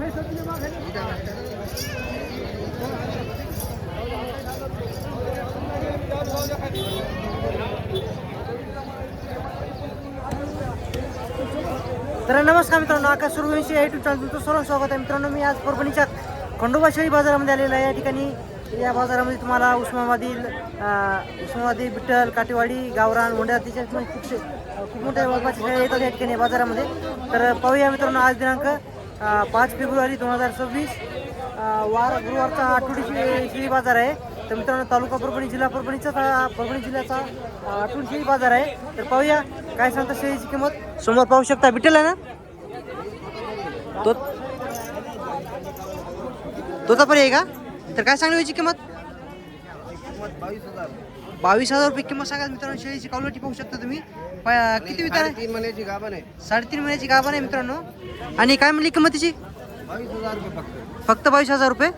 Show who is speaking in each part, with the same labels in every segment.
Speaker 1: तर नमस्कार मित्रांनो, आकाश सूर्यवंशी या यूट्यूब चॅनल तुमचं सर्व स्वागत आहे. मित्रांनो, मी आज परभणीच्या खंडोबा शेळी बाजारामध्ये आलेलो आहे. या ठिकाणी या बाजारामध्ये तुम्हाला उस्मानाबादी विठ्ठल, काटेवाडी, गावरान, मोंढ्या तिच्या खूप मोठ्या मापाच्या शेळ्या येतात या ठिकाणी बाजारामध्ये. तर पाहूया मित्रांनो, आज दिनांक 5 फेब्रुवारी 2026 वार गुरुवारचा आठवडी शेळी बाजार आहे. तर मित्रांनो, तालुका परभणी, जिल्हा परभणी जिल्ह्याचा आठवडी शेळी बाजार आहे. तर पाहूया काय सांगता शेळीची किंमत. समोर पाहू शकता विठ्ठल आहे ना, तोतापरी आहे का? तर काय सांगली याची किंमत? 22,000 रुपये किंमत सांगा मित्रांनो. शेळीची कावलटी पाहू शकता तुम्ही. किती विचार आहे?
Speaker 2: 3 महिन्याची गाभण आहे.
Speaker 1: 3.5 महिन्याची गाभण आहे मित्रांनो. आणि काय म्हणली किंमतीची?
Speaker 2: 22,000 रुपये
Speaker 1: फक्त 22,000 रुपये.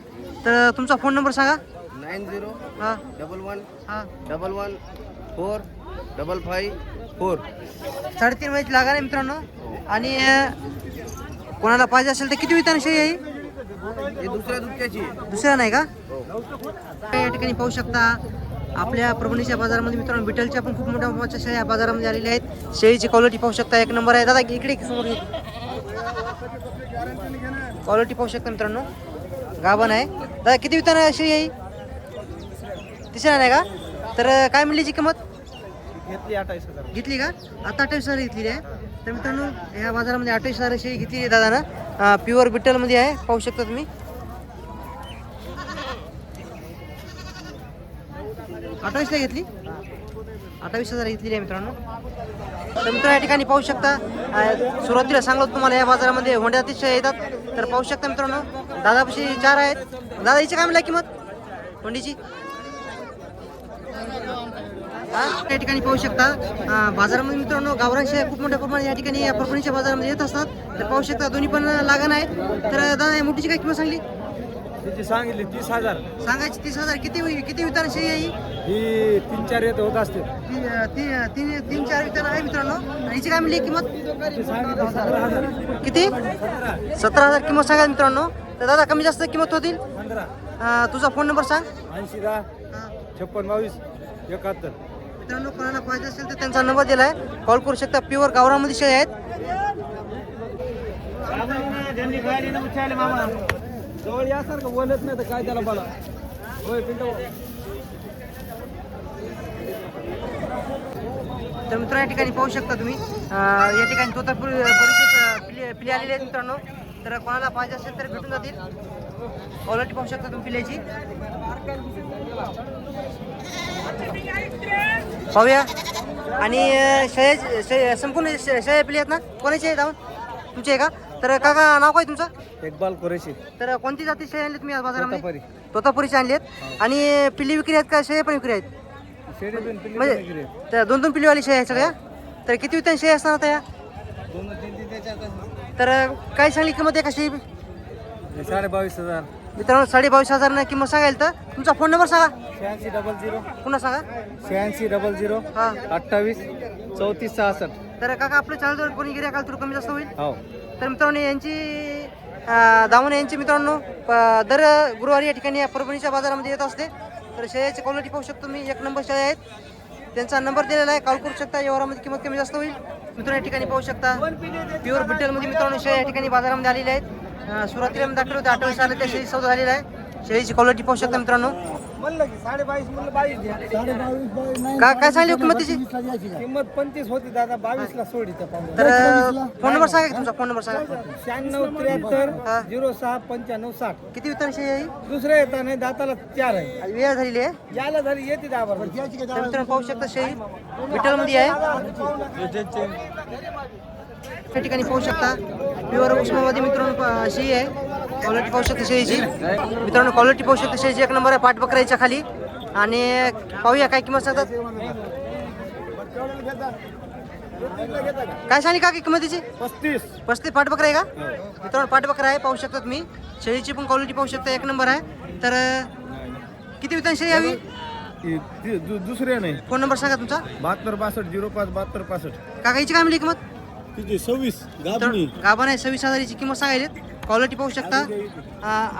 Speaker 1: तर तुमचा फोन नंबर सांगा.
Speaker 2: 90
Speaker 1: हां
Speaker 2: 11
Speaker 1: हां
Speaker 2: 11 4 55 4.
Speaker 1: 3.5 महिन्याची लागण आहे मित्रांनो. आणि कोणाला पाहिजे असेल तर किती विचार शेळी आहे?
Speaker 2: हे दुसऱ्या दुसऱ्याची
Speaker 1: दुसऱ्या नाही का? या ठिकाणी पाहू शकता आपल्या परभणीच्या बाजारामध्ये मित्रांनो विठ्ठलच्या पण खूप मोठ्या मोठ्या शेळ्या बाजारामध्ये आलेल्या आहेत. शेळीची क्वालिटी पाहू शकता, एक नंबर आहे. दादा इकडे समोर क्वालिटी पाहू शकता मित्रांनो. गाभण आहे. दादा किती विचार शेळी आहे? तिसऱ्या नाही का? तर काय मिळलीची किंमत?
Speaker 2: घेतली 28,000.
Speaker 1: घेतली का? आता 28,000 घेतलेली आहे. तर मित्रांनो, ह्या बाजारामध्ये 28,000 शेळी घेतली आहे दादानं. प्युअर विठ्ठलमध्ये आहे, पाहू शकता तुम्ही. 28,000 घेतली, 28,000 घेतलेली आहे मित्रांनो. तर मित्रांनो, या ठिकाणी पाहू शकता सुरुवातीला सांगलो तुम्हाला या बाजारामध्ये होंड्या अतिशय येतात. तर पाहू शकता मित्रांनो, दादापाशी 4 आहेत. दादा हिची काय मिळाली किंमत होंडीची? या ठिकाणी पाहू शकता बाजारामध्ये मित्रांनो गावरान शेळ्या खूप मोठ्या प्रमाणात या ठिकाणी या परभणीच्या बाजारामध्ये येत असतात. तर पाहू शकता दोन्ही पण लागण आहेत. तर दादा या मोठीची काय किंमत सांगली?
Speaker 3: तिची सांगितली 30,000.
Speaker 1: सांगायची 30,000. किती वितार शेळी आहे
Speaker 3: ही 3-4 येत होत असते.
Speaker 1: 3-4 वितार आहे मित्रांनो. आणि हिची काय मिळली किंमत?
Speaker 3: तिची सांगितली 17,000.
Speaker 1: किती? 17,000 किंमत सांगा मित्रांनो. तर दादा कमी जास्त किंमत होतील.
Speaker 3: 15.
Speaker 1: तुझा फोन नंबर सांग.
Speaker 3: 80 10 56 22 71.
Speaker 1: मित्रांनो, कोणाला पाहिजे असेल तर त्यांचा नंबर दिला आहे, कॉल करू शकता. प्युअर गावरामध्ये शेळ्या आहेत.
Speaker 3: जवळ यासारखं बोलत नाही तर काय त्याला बोला. होय पिंटू.
Speaker 1: तर मित्रांनो, या ठिकाणी पाहू शकता तुम्ही या ठिकाणी बरेचसे पिले आलेले आहेत मित्रांनो. तर कोणाला पाहिजे असेल तर भेटून जातील. क्वालिटी पाहू शकता तुम्ही पिल्याची. पाहूया. आणि संपूर्ण शेळ्या पिली आहेत ना? कोणाची आहे जाऊन? तुमची आहे का? तर काका नाव काय तुमचं?
Speaker 3: इक्बाल कुरेशी.
Speaker 1: तर कोणती जाती शेळ्या आणली तुम्ही आज बाजारामध्ये?
Speaker 3: तोतापुरी.
Speaker 1: तोतापुरीची आणली आहेत. आणि पिल्ली विक्री आहेत का शेळ्या पण विक्री आहेत?
Speaker 3: शेळी पण पिल्ली
Speaker 1: म्हणजे
Speaker 3: पण विक्री.
Speaker 1: त्या 2-2 पिल्लीवाली शेळ्या आहेत सगळ्या. तर किती वितान शेळ्या असणार आता या?
Speaker 3: 2-3 त्याच्यात.
Speaker 1: तर काय सांगली किंमत आहे का शेळी?
Speaker 3: 22,500.
Speaker 1: मित्रांनो, 22,500 किंमत सांगायला. तर तुमचा फोन नंबर सांगा.
Speaker 3: 86 00
Speaker 1: पुन्हा सांगा.
Speaker 3: 86 00
Speaker 1: हां.
Speaker 3: 28 34 66.
Speaker 1: तर काका आपल्या चॅनलवर कोणी गिऱ्हाईक आलं तर कमी जास्त होईल.
Speaker 3: हो.
Speaker 1: तर मित्रांनो, यांची दावणे यांची मित्रांनो दर गुरुवारी या ठिकाणी या परभणीच्या बाजारामध्ये येत असते. तर शेळ्याची क्वालिटी पाहू शकतो मी, एक नंबर शेळ्या आहेत. त्यांचा नंबर दिलेला आहे, कॉल करू शकता. व्यवहारामध्ये किंमत कमी जास्त होईल. मित्रांनो, या ठिकाणी पाहू शकता प्युअर विठ्ठलमध्ये मित्रांनो शेळ्या या ठिकाणी बाजारामध्ये आलेल्या आहेत. सुरुवातीला मी दाखवले होते 28 साला त्या शेळी सौदा झालेला आहे. शेळीची क्वालिटी पाहू शकता मित्रांनो.
Speaker 3: म्हणलं की 22.5 म्हणलं 22 द्या.
Speaker 1: काय सांगली किंमतीची?
Speaker 3: किंमत 25 होती दादा, 22 ला सोडी त्या पाहून.
Speaker 1: तर फोन नंबर सांगा की तुमचा फोन नंबर सांगा.
Speaker 3: 96 73 06 95 60.
Speaker 1: किती वितरण शेळी आहे?
Speaker 3: दुसऱ्या येता नाही, दाताला 4 आहे.
Speaker 1: वेळ झालेली आहे.
Speaker 3: याला झाली येते 10 बरोबर.
Speaker 1: तर मित्रांनो पाहू शकता शेळी विठ्ठलमध्ये आहे. त्या ठिकाणी पाहू शकता प्युअर उस्मानाबादी मित्रांनो शेळी आहे. क्वालिटी पाहू शकता शेळीची मित्रांनो. क्वालिटी पाहू शकता शेळीची, एक नंबर आहे. पाठ बकरायच्या खाली. आणि पाहूया काय किंमत सांगतात. काय सांगली का किंमतीची? 35 पाठ बकरा आहे का मित्रांनो? पाठ बकरा आहे, पाहू शकता तुम्ही. शेळीची पण क्वालिटी पाहू शकता, एक नंबर आहे. तर किती वितरण शेळी यावी?
Speaker 3: दुसऱ्या नाही.
Speaker 1: फोन नंबर सांगा तुमचा.
Speaker 3: 72 62 05 72 65.
Speaker 1: काका हिची काय मिळली किंमत?
Speaker 3: तिथे 26 गाबणी
Speaker 1: गाभण आहे 26,000ची किंमत सांगायली. क्वालिटी पाहू शकता.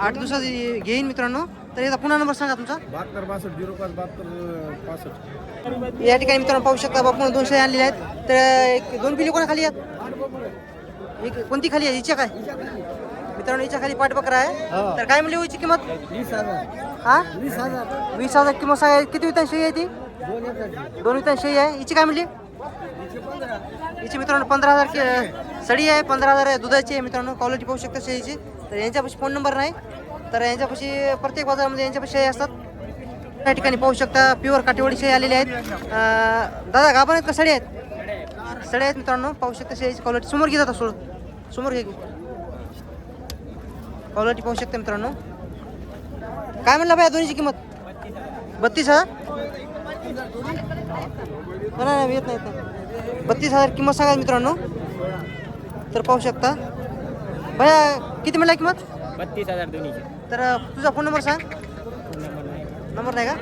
Speaker 1: 8 दिवसात घेईन मित्रांनो. तर याचा पुन्हा नंबर सांगा तुमचा.
Speaker 3: 72 62 05 72 65.
Speaker 1: या ठिकाणी मित्रांनो पाहू शकता बापून 200 आणलेले आहेत. तर दोन पिली कोणा खाली आहेत? एक कोणती खाली आहे? हिच्या काय मित्रांनो? हिच्या खाली पाठबकरा आहे. तर काय म्हणली होईची किंमत?
Speaker 3: 20,000
Speaker 1: हा
Speaker 3: 20,000
Speaker 1: 20,000 किंमत सांगाय. किती वितान शेळी आहे ती? 2 वितान शेळी आहे. हिची काय म्हणली? हिची मित्रांनो 15,000 सडी आहे. 15,000 आहे दुधाची आहे मित्रांनो. क्वालिटी पाहू शकता शेळीची. तर यांच्यापाशी फोन नंबर नाही. तर यांच्यापाशी प्रत्येक बाजारामध्ये यांच्यापाशी शेळी असतात. त्या ठिकाणी पाहू शकता प्युअर काटेवाडी शेळी आलेली आहेत. दादा गाभण आहेत का सडी आहेत? सडी आहेत मित्रांनो. पाहू शकता शेळीची क्वालिटी. समोर घे जाता सोड समोर घे. क्वालिटी पाहू शकता मित्रांनो. काय म्हणलं बाया दोन्हीची किंमत? 32,000. नाही येत नाही 32,000 किंमत सांगा मित्रांनो. तर पाहू शकता भया किती म्हणला किंमत?
Speaker 2: 32,000 दोन्हीचे.
Speaker 1: तर तुझा फोन नंबर सांग. नंबर नाही का?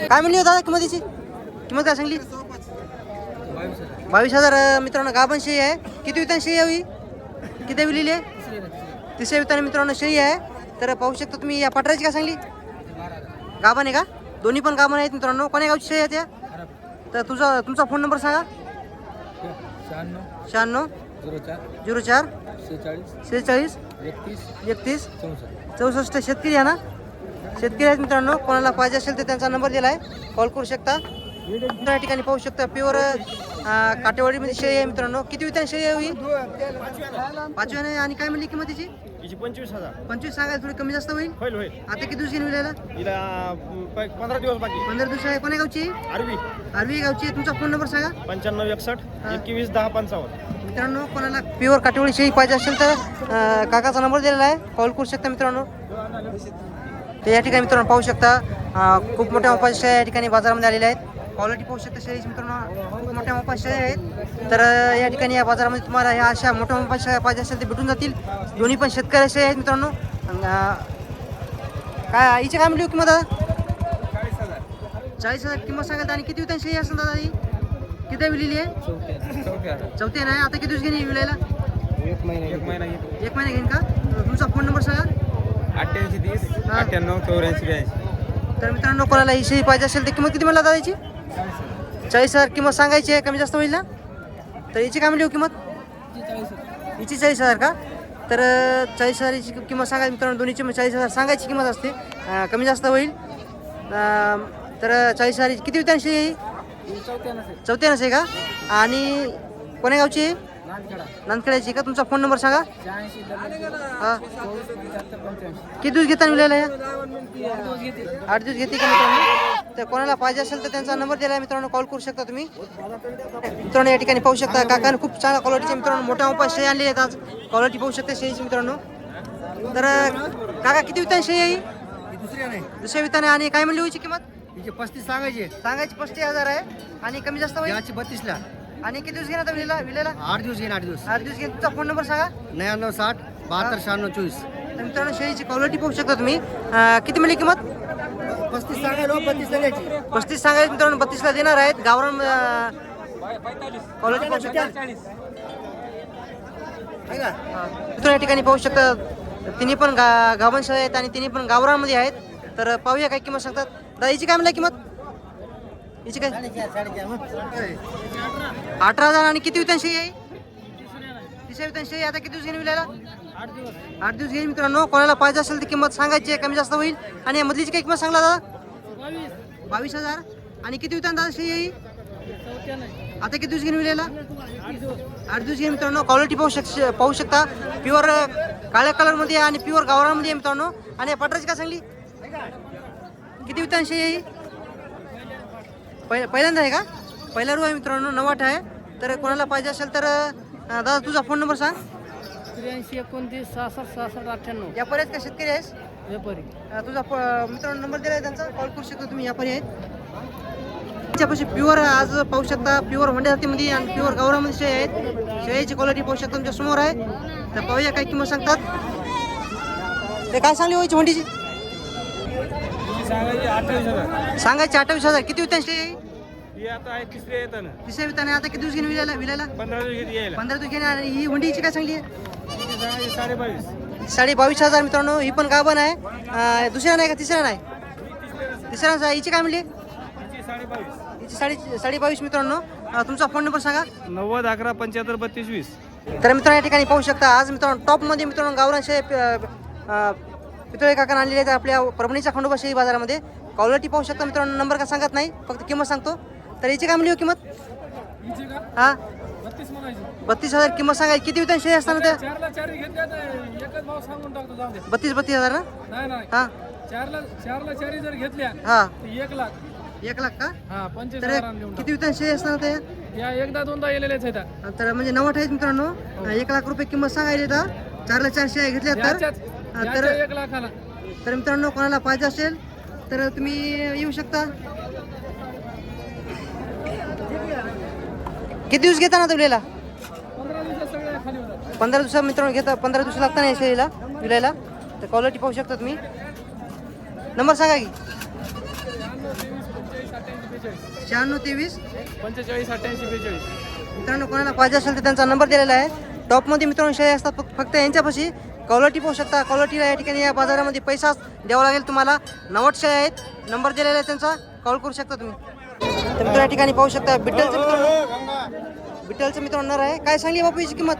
Speaker 1: काय म्हणली हो दादा किंमत याची? किंमत काय सांगली? 22,000 मित्रांनो. गाभण शेळी आहे. किती वितान शेळी हवी? किती विलेली आहे? तिसऱ्या विताने मित्रांनो शेळी आहे. तर पाहू शकता तुम्ही. या पटराची काय सांगली? गाभण आहे का? दोन्ही पण गाभण आहेत मित्रांनो. कोण्या गावची शेळी आहे त्या? तर तुमचा फोन नंबर सांगा. 96 04 46 31 64. शेतकरी आहे ना? शेतकरी आहेत मित्रांनो. कोणाला पाहिजे असेल तर त्यांचा नंबर दिला आहे. कॉल करू शकता. त्या ठिकाणी पाहू शकता प्युअर काटेवाडीमध्ये शेळी आहे मित्रांनो. किती वितान शेळी हवी? 5व्याने. आणि काय म्हणली किंमत तिची?
Speaker 2: 25,000
Speaker 1: 25 सांगायला थोडी कमी जास्त होईल.
Speaker 2: होईल
Speaker 1: आता किती दिवस घेऊन विलायला?
Speaker 2: हिला 15 दिवस बाकी.
Speaker 1: 15 दिवस आहे. कोण्या गावची?
Speaker 2: आरवी
Speaker 1: आरवी गावची आहे. तुमचा फोन नंबर सांगा.
Speaker 2: 95 61 21 10 55.
Speaker 1: मित्रांनो कोणाला प्युअर काटेवाडी शेळी पाहिजे असेल तर काकाचा नंबर दिलेला आहे. कॉल करू शकता मित्रांनो. तर या ठिकाणी मित्रांनो पाहू शकता खूप मोठ्या मापाच्या शेळ्या या ठिकाणी बाजारामध्ये आलेल्या आहेत. क्वालिटी पाहू शकता शेळीची मित्रांनो. खूप मोठ्या मापाच्या शेळ्या आहेत. तर या ठिकाणी या बाजारामध्ये तुम्हाला ह्या अशा मोठ्या मापाच्या शेळ्या पाहिजे असेल ते भेटून जातील. दोन्ही पण शेतकरी शेळ्या आहेत मित्रांनो. काय हिची काय म्हणली किंमत दादा? 40,000 किंमत सांगाल. आणि किती वितान शेळी असेल दादा ही? किती विलेली आहे? चौथ्या नाही. आता किती दिवस घेणे विलायला?
Speaker 2: 1 महिना
Speaker 1: 1 महिना घेईन का? तुमचा फोन नंबर सांगा.
Speaker 2: 88 30 98 84 82.
Speaker 1: तर मित्रांनो कोणाला ही शेळी पाहिजे असेल तर किंमत किती म्हणला दादाची? 40,000 किंमत सांगायची आहे. कमी जास्त होईल ना? तर याची काय म्हणली हो किंमत? हिची 40,000 का? तर 40,000ची किंमत सांगायची मित्रांनो. दोन्हीची 40,000 सांगायची किंमत असते. कमी जास्त होईल. तर 40,000 किती वितान शेळी आहे? चौथ्या नसे का? आणि कोण्या गावची आहे? नांदखेड्याची का? तुमचा फोन नंबर सांगा. हां किती दिवस घेता विलायला या? 8 दिवस घेते का मित्रांनो? तर कोणाला पाहिजे असेल तर त्यांचा नंबर दिला आहे मित्रांनो. कॉल करू शकता तुम्ही. मित्रांनो या ठिकाणी पाहू शकता काकाने खूप चांगल्या क्वालिटीचे मित्रांनो मोठ्या मोठ्या शेळी आणले आहेत आज. क्वालिटी पाहू शकता शेळीची मित्रांनो. तर काका किती वितान शेळी आहे? दुसऱ्या विताने. आणि काय म्हणली होईची किंमत?
Speaker 2: 35 सांगायचे.
Speaker 1: सांगायची 35,000 आहे. आणि कमी जास्त होईल.
Speaker 2: 32
Speaker 1: आणि किती दिवस घेणार आता विलेला?
Speaker 2: 8 दिवस घेईन 8 दिवस.
Speaker 1: 8 दिवस घेणार. तुमचा फोन नंबर सांगा.
Speaker 2: 99 60 72 96 24.
Speaker 1: तर मित्रांनो शेळीची क्वालिटी पाहू शकता तुम्ही. किती मिळली किंमत?
Speaker 2: 35 सांगायला 32 द्यायची.
Speaker 1: 35 सांगायची मित्रांनो. 32ला देणार आहेत. गावरान क्वालिटी पाहू शकता मित्रांनो. या ठिकाणी पाहू शकता तिन्ही पण गावरान शेळ्या आहेत आणि तिन्ही पण गावरानमध्ये आहेत. तर पाहूया काय किंमत सांगतात. दादाची काय म्हणलं किंमत? हिची काय? 18,000. आणि किती वितान शेळी आहे? तिसऱ्या वितान शेळी. आता किती दिवस घेऊन विलायला? 8 दिवस घेईन मित्रांनो. कोणाला पाहिजे असेल तर किंमत सांगायची आहे. कमी जास्त होईल. आणि या मधलीची काय किंमत सांगला दादा? 22,000. आणि किती वितान दादा शेळी आहे? आता किती दिवस घेऊन विलायला? 8 दिवस घेईन मित्रांनो. क्वालिटी पाहू शकता प्युअर काळ्या कलरमध्ये आणि प्युअर गावरामध्ये आहे मित्रांनो. आणि या पटराची काय सांगली? किती वितान शेळी आहे? पहिल्यांदा आहे का? पहिला रू आहे मित्रांनो. 9 आहे. तर कोणाला पाहिजे असेल तर दादा तुझा फोन नंबर सांग.
Speaker 3: 83 29 66 66 98.
Speaker 1: यापर्यंत का शेतकरी आहेस?
Speaker 3: व्यापारी.
Speaker 1: तुझा मित्रांनो नंबर दिला आहे त्यांचा. कॉल करू शकता तुम्ही. यापारी आहेत त्याच्यापाशी प्युअर आज पाहू शकता प्युअर वंडे जातीमध्ये आणि प्युअर गावरामध्ये शेळी आहेत. शेळीची क्वालिटी पाहू शकता तुमच्या समोर आहे. तर पाहूया काय किंमत सांगतात. ते काय सांगली व्हायची वंडीची? सांगायची 28,000. किती वितान शेळी आहे?
Speaker 3: ही आता आहे तिसऱ्या येताना
Speaker 1: तिसऱ्या विताने आता किती दिवस घेऊन विलायला विलायला
Speaker 3: 15 दिवस यायला
Speaker 1: 15 दिवस घेणे. आणि ही हुंडीची काय सांगली आहे?
Speaker 3: 22,500
Speaker 1: 22,500 मित्रांनो. ही पण गाभण आहे. दुसऱ्या नाही का तिसऱ्या नाही? तिसऱ्या. हिची काय म्हणली?
Speaker 3: 22,500
Speaker 1: हिची 22,500 मित्रांनो. तुमचा फोन नंबर सांगा.
Speaker 3: 90 11 75 32 20.
Speaker 1: तर मित्रांनो या ठिकाणी पाहू शकता आज मित्रांनो टॉपमध्ये मित्रांनो गावरान शेळी पितळे काका आणलेले आहेत आपल्या परभणीच्या खंडोबा शेळी बाजारामध्ये. क्वालिटी पाहू शकता मित्रांनो. नंबर का सांगत नाही, फक्त किंमत सांगतो. तर याची काय म्हणली हो किंमत? हां 32,000 किंमत सांगायची. किती विधान शेळी असताना त्या? 32,000 ना? हां
Speaker 3: 4 जर घेतल्या
Speaker 1: हां
Speaker 3: 1 लाख
Speaker 1: 1 लाख का?
Speaker 3: हा
Speaker 1: तर
Speaker 3: 25,000
Speaker 1: किती विधान शेळी असताना त्या?
Speaker 3: या एकदा दोनदा येलेलेच आहेत
Speaker 1: तर म्हणजे 90 आहेत मित्रांनो. 1 लाख रुपये किंमत सांगायची तर 4ला 4 शेळ्या घेतल्या तर
Speaker 3: 1 लाखाला.
Speaker 1: तर मित्रांनो कोणाला पाहिजे असेल तर तुम्ही येऊ शकता. किती दिवस घेता ना तुला?
Speaker 3: 15 दिवसात सगळ्या खाली होतात.
Speaker 1: 15 दिवसात मित्रांनो घेता. 15 दिवस लागता नाही शेळीला विलायला. तर क्वालिटी पाहू शकता तुम्ही. नंबर सांगा की. 96 23
Speaker 3: 45 88 42.
Speaker 1: मित्रांनो कोणाला पाहिजे असेल तर त्यांचा नंबर दिलेला आहे. टॉपमध्ये मित्रांनो शेळी असतात फक्त यांच्यापाशी. क्वालिटी पाहू शकता. क्वालिटीला या ठिकाणी या बाजारामध्ये पैसा द्यावा लागेल तुम्हाला. 90 शेळ्या आहेत. नंबर दिलेला आहे त्यांचा, कॉल करू शकता तुम्ही. तर मित्रांनो या ठिकाणी पाहू शकता बिट्टलचं मित्रांनो. बिट्टलचं मित्रांनो नर आहे. काय सांगली बापू याची किंमत?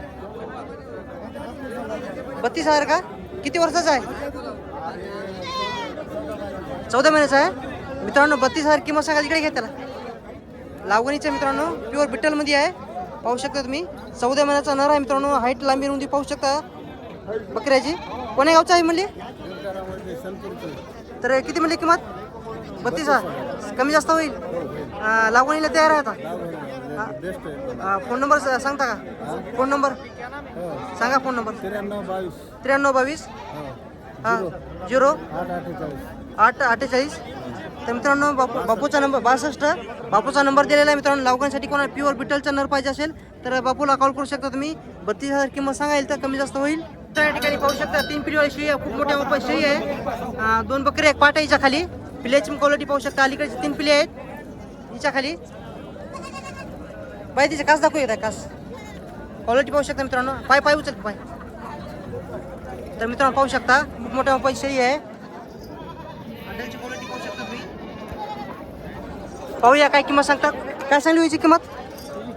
Speaker 1: 32,000 का? किती वर्षाचा आहे? 14 महिन्याचा आहे मित्रांनो. 32,000 किंमत सांगा. इकडे घ्या त्याला. लावणीचं मित्रांनो प्युअर बिट्टलमध्ये आहे. पाहू शकता तुम्ही. 14 महिन्याचा नर आहे मित्रांनो. हाईट लांबी रुंदी पाहू शकता बकऱ्याची. कोण्या गावचा आहे म्हणली? तर किती म्हणली किंमत? 32,000. कमी जास्त होईल. लागवणीला तयार आहे आता. फोन नंबर सांगता का? फोन नंबर सांगा. फोन नंबर 93 22 हां 0 8 48. तर मित्रांनो बापूचा नंबर 62. बापूचा नंबर दिलेला आहे मित्रांनो. लावणीसाठी कोणाला प्युअर बिटलचा नर पाहिजे असेल तर बापूला कॉल करू शकता तुम्ही. 32,000 किंमत सांगायला तर कमी जास्त होईल. तर या ठिकाणी पाहू शकता 3 पिढीवाली शेळी आहे. खूप मोठ्या मोठ्या शेळी आहे. 2 बकरी एक पाट आहे हिच्या खाली. पिल्याची क्वालिटी पाहू शकता. अलीकडे 3 पिले आहेत हिच्या खाली. पाय तिचे कास दाखवू येतात. कास क्वालिटी पाहू शकता मित्रांनो. पाय पाय उचल पाय. तर मित्रांनो पाहू शकता खूप मोठ्या मोठ्या शेळी आहे. अंड्याची क्वालिटी पाहू शकता तुम्ही. पाहूया काय किंमत सांगतात. काय सांगली याची किंमत?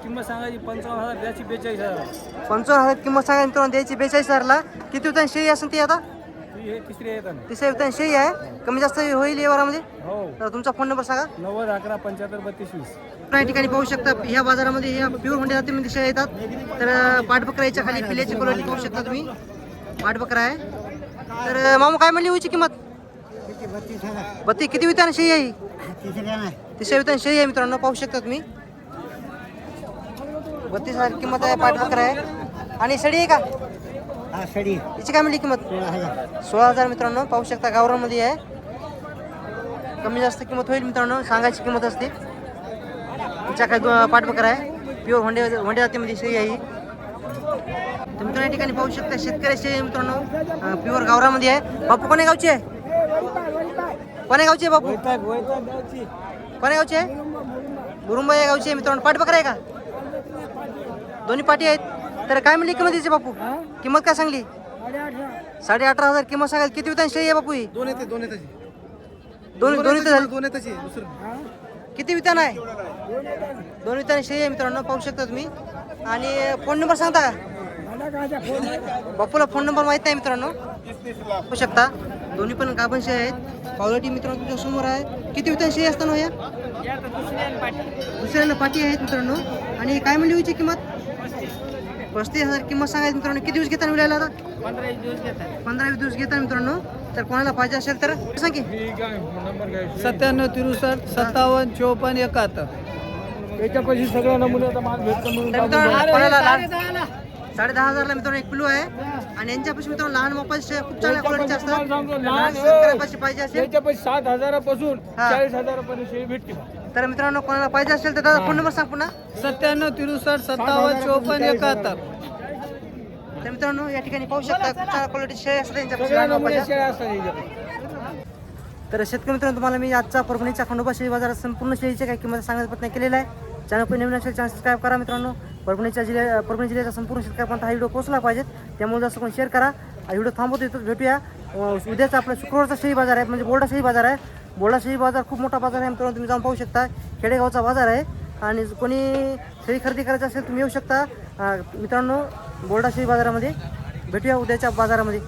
Speaker 3: किंमत सांगायची 55,000 द्यायची 42,000.
Speaker 1: 55,000 किंमत सांगा मित्रांनो. द्यायची 42,000ला. किती होता शेळी असेल ती आता?
Speaker 3: हे तिसऱ्या येताना.
Speaker 1: तिसऱ्या होता शेळी आहे. कमी जास्त होईल या वारामध्ये.
Speaker 3: हो
Speaker 1: तर तुमचा फोन नंबर सांगा.
Speaker 3: 90 11 75 32 20.
Speaker 1: या ठिकाणी पाहू शकता ह्या बाजारामध्ये ह्या प्युअर हुंडे जातीमध्ये शेळ्या येतात. तर पाठबकरा याच्या खाली पिल्याची क्वालिटी पाहू शकता तुम्ही. पाठबकरा आहे. तर मामू काय म्हणली होईची किंमत? 32. किती वितान शेळी आहे? तिसऱ्या वितान शेळी आहे मित्रांनो. पाहू शकता तुम्ही. 32,000 किंमत आहे. पाठबकरा आहे. आणि सडी आहे का? हिची काय म्हणली किंमत? 16,000 मित्रांनो. पाहू शकता गावरामध्ये आहे. कमी जास्त किंमत होईल मित्रांनो. सांगायची किंमत असते. हिच्या काय पाठबकरा आहे. प्युअर होंडे जातीमध्ये शेळी आहे. तर मित्रांनो या ठिकाणी पाहू शकता शेतकरी शेळी मित्रांनो. प्युअर गावरामध्ये आहे. बापू कोण्या गावची आहे? कोण्या गावची आहे बापू? कोण्या गावची आहे? बुरुंबा या गावची आहे मित्रांनो. पाठबकरा आहे का? दोन्ही पाठी आहेत. तर काय म्हणली किंमत याची बापू? किंमत काय सांगली? 18,500 किंमत सांगाल. किती वितान शेळी आहे बापू ही? दोन्ही किती वितान आहे? 2 वितान शेळी आहे मित्रांनो. पाहू शकता तुम्ही. आणि फोन नंबर सांगता का? बापूला फोन नंबर माहित नाही मित्रांनो. पाहू शकता दोन्ही पण गाभण शेळी आहेत. क्वालिटी मित्रांनो तुमच्या समोर आहे. किती वितान शेळी असताना या? दुसऱ्याला पाठी आहेत मित्रांनो. आणि काय म्हणली होईची किंमत? 35,000 किंमत सांगायची मित्रांनो. किती दिवस घेताना मिळाला आता? 15-20 दिवस घेताना मित्रांनो. तर कोणाला पाहिजे असेल तर सांग की.
Speaker 3: 97 63 57 54 71. याच्यापाशी सगळ्या नमुन्याचा माल भेटतो म्हणून
Speaker 1: तर मित्रांनो कोणाला 10,500ला मित्रांनो एक पिलू आहे. आणि यांच्यापाशी मित्रांनो लहान मोबाईल खूप चांगल्या क्वालिटीचे असतात. लहान शेतकऱ्यापाशी पाहिजे असेल
Speaker 3: याच्यापाशी 7,000 पासून
Speaker 1: हा.
Speaker 3: 40,000 पर्यंत शेळी भेटते.
Speaker 1: तर मित्रांनो कोणाला पाहिजे असेल तर दादा फोन नंबर सांग पुन्हा.
Speaker 3: 97 63 57 54 71.
Speaker 1: तर मित्रांनो या ठिकाणी पाहू शकता खूप चांगल्या क्वालिटी शेळी असतात यांच्यापाशी
Speaker 3: सगळ्या
Speaker 1: लहान
Speaker 3: नमुन्याच्या
Speaker 1: मोबाईलच्या.
Speaker 3: शेळ्या असतात याच्यापाशी.
Speaker 1: तर शेतकरी मित्रांनो, तुम्हाला मी आजचा परभणीच्या खंडोबा शेळी बाजारात संपूर्ण शेळीच्या काही किंमत सांगण्याचा प्रयत्न केलेला आहे. चॅनल कोणी नवीन असेल चॅनल सबस्क्राईब करा मित्रांनो. परभणी जिल्ह्याचा संपूर्ण शेतकऱ्यापर्यंत हा व्हिडिओ पोहोचला पाहिजे, त्यामुळे जास्त कोणी शेअर करा. हा व्हिडिओ थांबवतो, इथं भेटूया. उद्याचा आपला शुक्रवारचा शेळी बाजार आहे, म्हणजे बोर्डा शेळी बाजार आहे. बोर्डा शेळी बाजार खूप मोठा बाजार आहे मित्रांनो, तुम्ही जाऊन पाहू शकता. खेडेगावचा बाजार आहे आणि कोणी शेळी खरेदी करायची असेल तुम्ही येऊ शकता मित्रांनो. बोर्डा शेळी बाजारामध्ये भेटूया उद्याच्या बाजारामध्ये.